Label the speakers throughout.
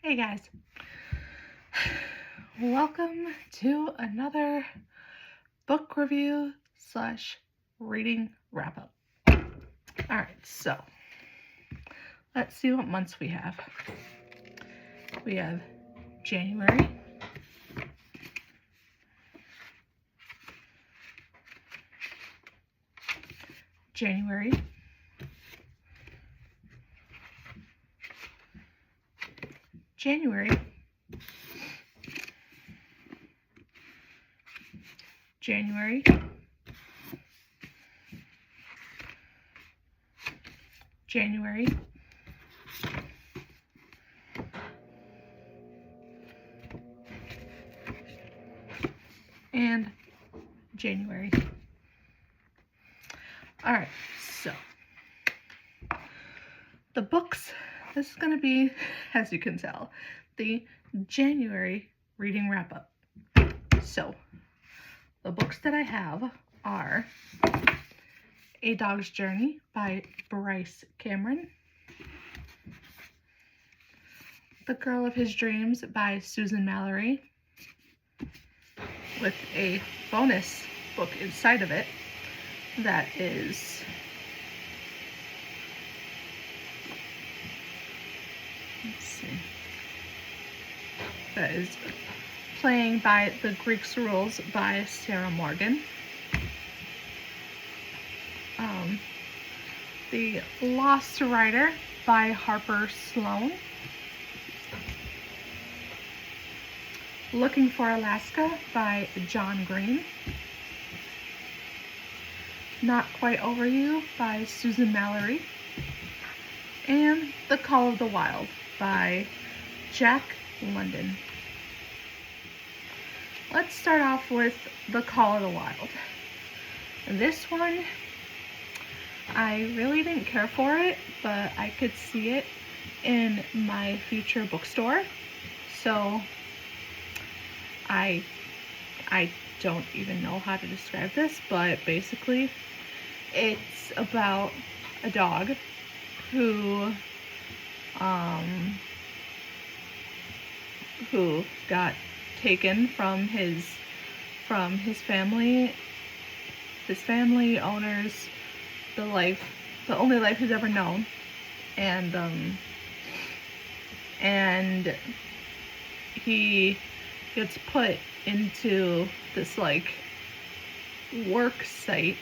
Speaker 1: Hey guys, welcome to another book review slash reading wrap up. Alright, so let's see what months we have. We have January, January, January, January, January, and January. Alright, so the books, this is going to be, as you can tell, the January reading wrap up. So the books that I have are A Dog's Journey by Bryce Cameron, The Girl of His Dreams by Susan Mallery, with a bonus book inside of it that is Playing by the Greek's Rules by Sarah Morgan. The Lost Rider by Harper Sloan. Looking for Alaska by John Green. Not Quite Over You by Susan Mallery. And The Call of the Wild by Jack London. Let's start off with The Call of the Wild. This one, I really didn't care for it, but I could see it in my future bookstore. So I don't even know how to describe this, but basically it's about a dog who got taken from his family. His family owners the only life he's ever known, and he gets put into this work site,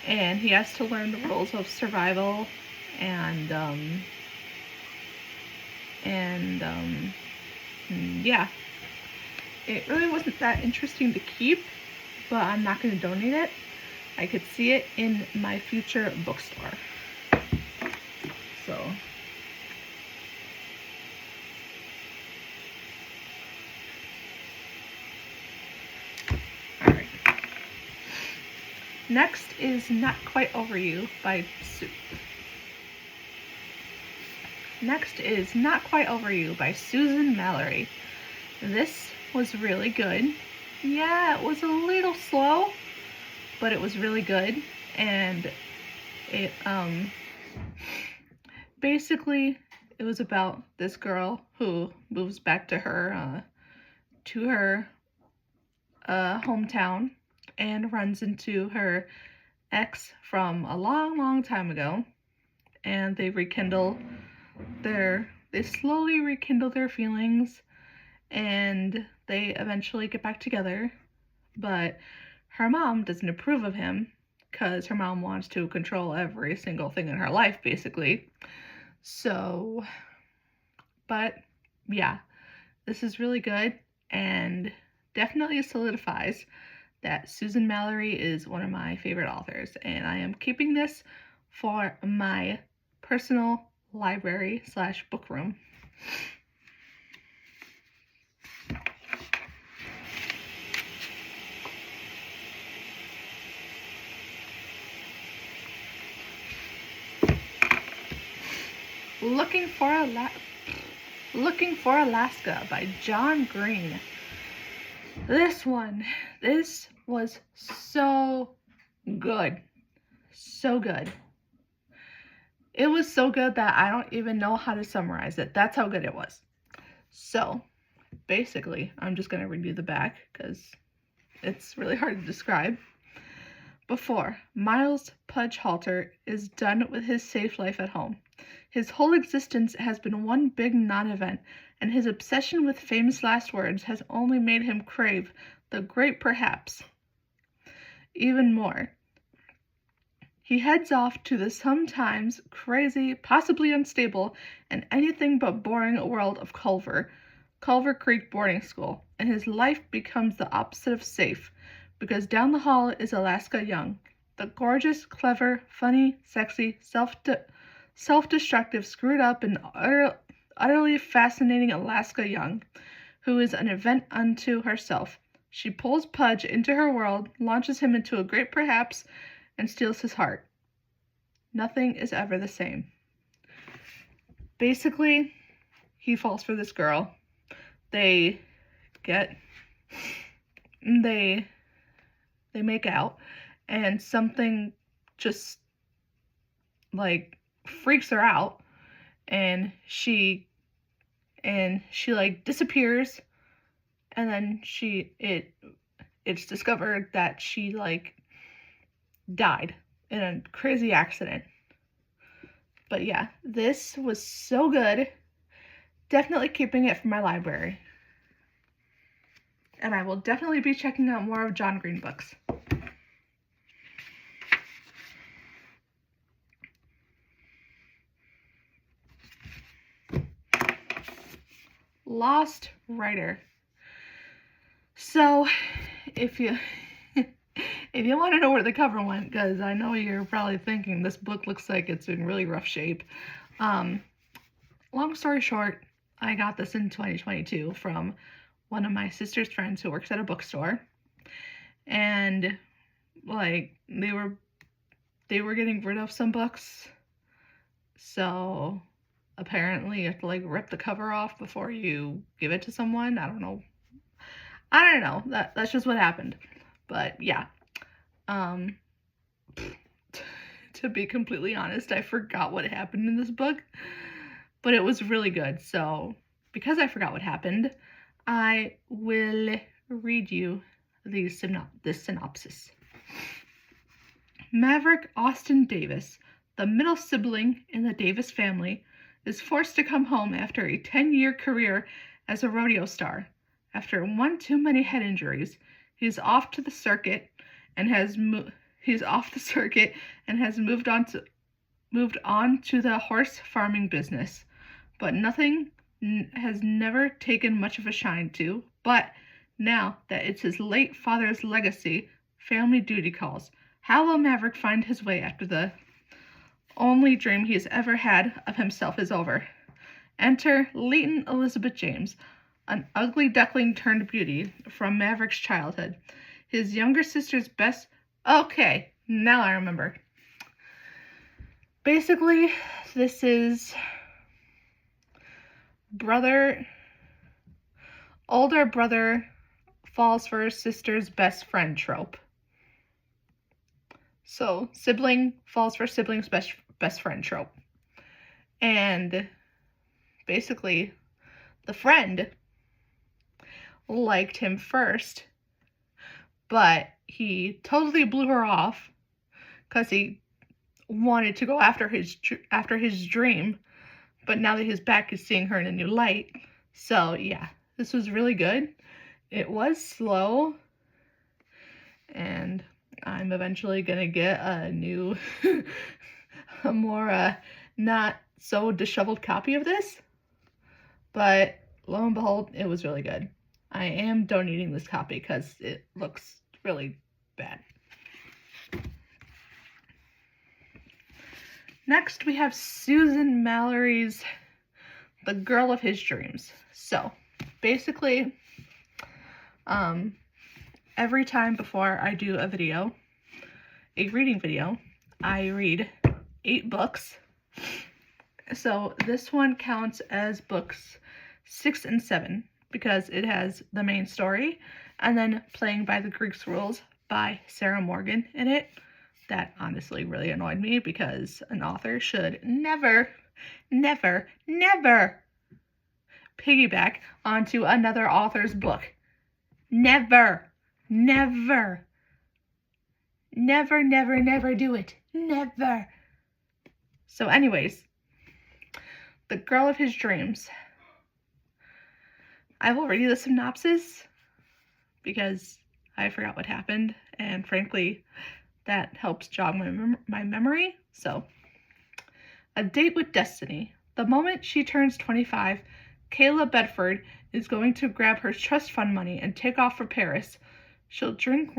Speaker 1: and he has to learn the rules of survival and yeah, it really wasn't that interesting to keep, but I'm not going to donate it. I could see it in my future bookstore. So alright. Next is Not Quite Over You by Susan Mallery. This was really good. Yeah, it was a little slow, but it was really good. And it basically it was about this girl who moves back to her hometown and runs into her ex from a long time ago, and they slowly rekindle their feelings, and they eventually get back together. But her mom doesn't approve of him because her mom wants to control every single thing in her life, basically. So, but yeah, this is really good and definitely solidifies that Susan Mallery is one of my favorite authors, and I am keeping this for my personal library / book room. Looking for Alaska by John Green. This was so good. So good. It was so good that I don't even know how to summarize it. That's how good it was. So, basically, I'm just going to read you the back because it's really hard to describe. Before Miles Pudge Halter is done with his safe life at home, his whole existence has been one big non-event, and his obsession with famous last words has only made him crave the great perhaps even more. He heads off to the sometimes crazy, possibly unstable, and anything but boring world of Culver Creek Boarding School, and his life becomes the opposite of safe, because down the hall is Alaska Young, the gorgeous, clever, funny, sexy, self-destructive, screwed up, and utterly fascinating Alaska Young, who is an event unto herself. She pulls Pudge into her world, launches him into a great perhaps, and steals his heart. Nothing is ever the same. Basically, he falls for this girl. They make out, and something just like freaks her out, and she like disappears, and then it's discovered that she like died in a crazy accident. But yeah, this was so good. Definitely keeping it from my library. And I will definitely be checking out more of John Green books. Lost Writer. So, if you want to know where the cover went, because I know you're probably thinking this book looks like it's in really rough shape. Long story short, I got this in 2022 from one of my sister's friends who works at a bookstore, and like they were getting rid of some books, so apparently you have to like rip the cover off before you give it to someone. I don't know. That's just what happened. But yeah, to be completely honest, I forgot what happened in this book, but it was really good. So because I forgot what happened, I will read you this synopsis. Maverick Austin Davis, the middle sibling in the Davis family, is forced to come home after a 10-year career as a rodeo star. After one too many head injuries, he's off the circuit and has moved on to the horse farming business. But nothing has never taken much of a shine to. But now that it's his late father's legacy, family duty calls. How will Maverick find his way after the only dream he has ever had of himself is over? Enter Leighton Elizabeth James, an ugly duckling turned beauty from Maverick's childhood. His younger sister's best... Okay, now I remember. Basically, this is older brother falls for his sister's best friend trope. So, sibling falls for sibling's best friend trope. And basically, the friend liked him first, but he totally blew her off because he wanted to go after his dream, but now that his back is seeing her in a new light. So yeah, this was really good. It was slow, and I'm eventually gonna get a new a more not so disheveled copy of this, but lo and behold, it was really good. I am donating this copy because it looks really bad. Next, we have Susan Mallory's The Girl of His Dreams. So, basically, every time before I do a reading video, I read 8 books. So, this one counts as books 6 and 7 because it has the main story and then Playing by the Greeks Rules by Sarah Morgan in it. that honestly really annoyed me because an author should never, never, never piggyback onto another author's book. Never, never, never, never, never do it. Never. So anyways, The Girl of His Dreams. I will read you the synopsis because I forgot what happened, and frankly, that helps jog my memory. So, a date with destiny. The moment she turns 25, Kayla Bedford is going to grab her trust fund money and take off for Paris. She'll drink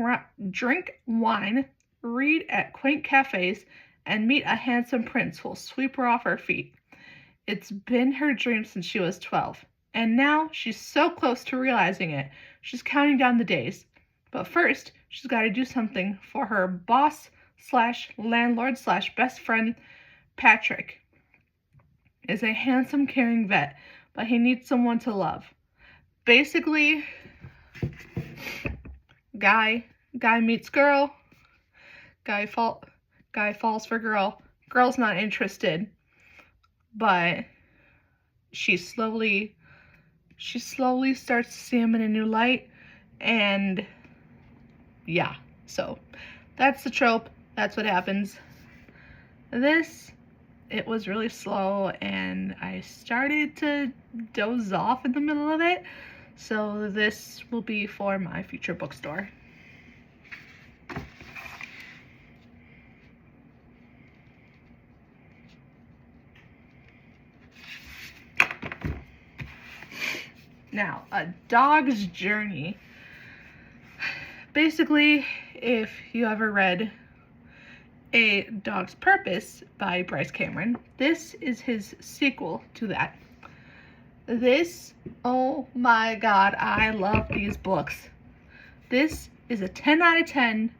Speaker 1: wine, read at quaint cafes, and meet a handsome prince who'll sweep her off her feet. It's been her dream since she was 12, and now she's so close to realizing it. She's counting down the days. But first, she's got to do something for her boss slash landlord slash best friend, Patrick. Is a handsome, caring vet, but he needs someone to love. Basically, guy meets girl, guy falls for girl, girl's not interested, but she slowly starts to see him in a new light, and yeah, so that's the trope. That's what happens. It was really slow, and I started to doze off in the middle of it, so this will be for my future bookstore. Now, A Dog's Journey. Basically, if you ever read A Dog's Purpose by Bryce Cameron, this is his sequel to that. This, oh my god, I love these books. This is a 10 out of 10.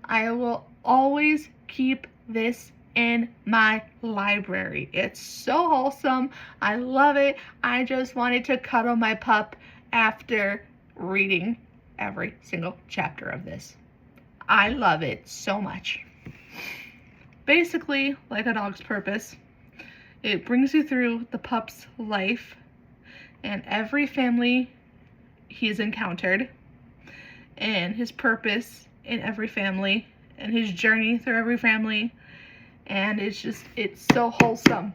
Speaker 1: I will always keep this in my library. It's so wholesome. I love it. I just wanted to cuddle my pup after reading every single chapter of this. I love it so much. Basically, like A Dog's Purpose, it brings you through the pup's life and every family he's encountered and his purpose in every family and his journey through every family. And it's so wholesome.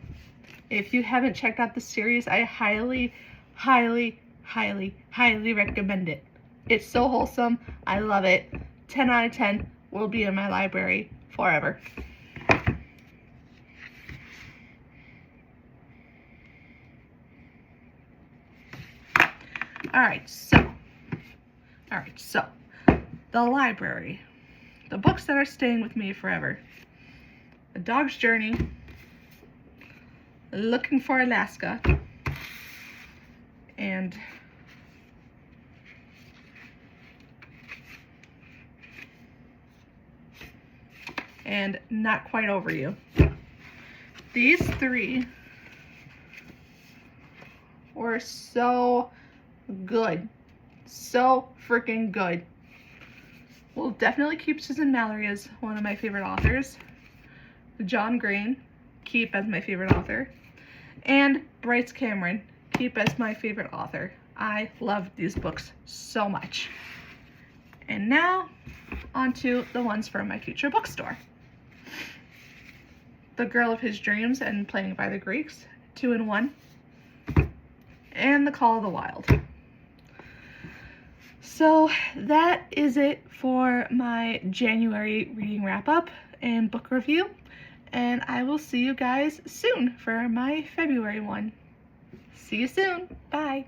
Speaker 1: If you haven't checked out the series, I highly, highly, highly, highly recommend it. It's so wholesome. I love it. 10 out of 10 will be in my library forever. Alright, so the library. The books that are staying with me forever. A Dog's Journey, Looking for Alaska, and Not Quite Over You. These three were so good. So freaking good. We'll definitely keep Susan Mallory as one of my favorite authors. John Green, keep as my favorite author. And Bryce Cameron, keep as my favorite author. I love these books so much. And now, on to the ones from my future bookstore. The Girl of His Dreams and Playing by the Greeks, 2-in-1. And The Call of the Wild. So that is it for my January reading wrap-up and book review. And I will see you guys soon for my February one. See you soon. Bye.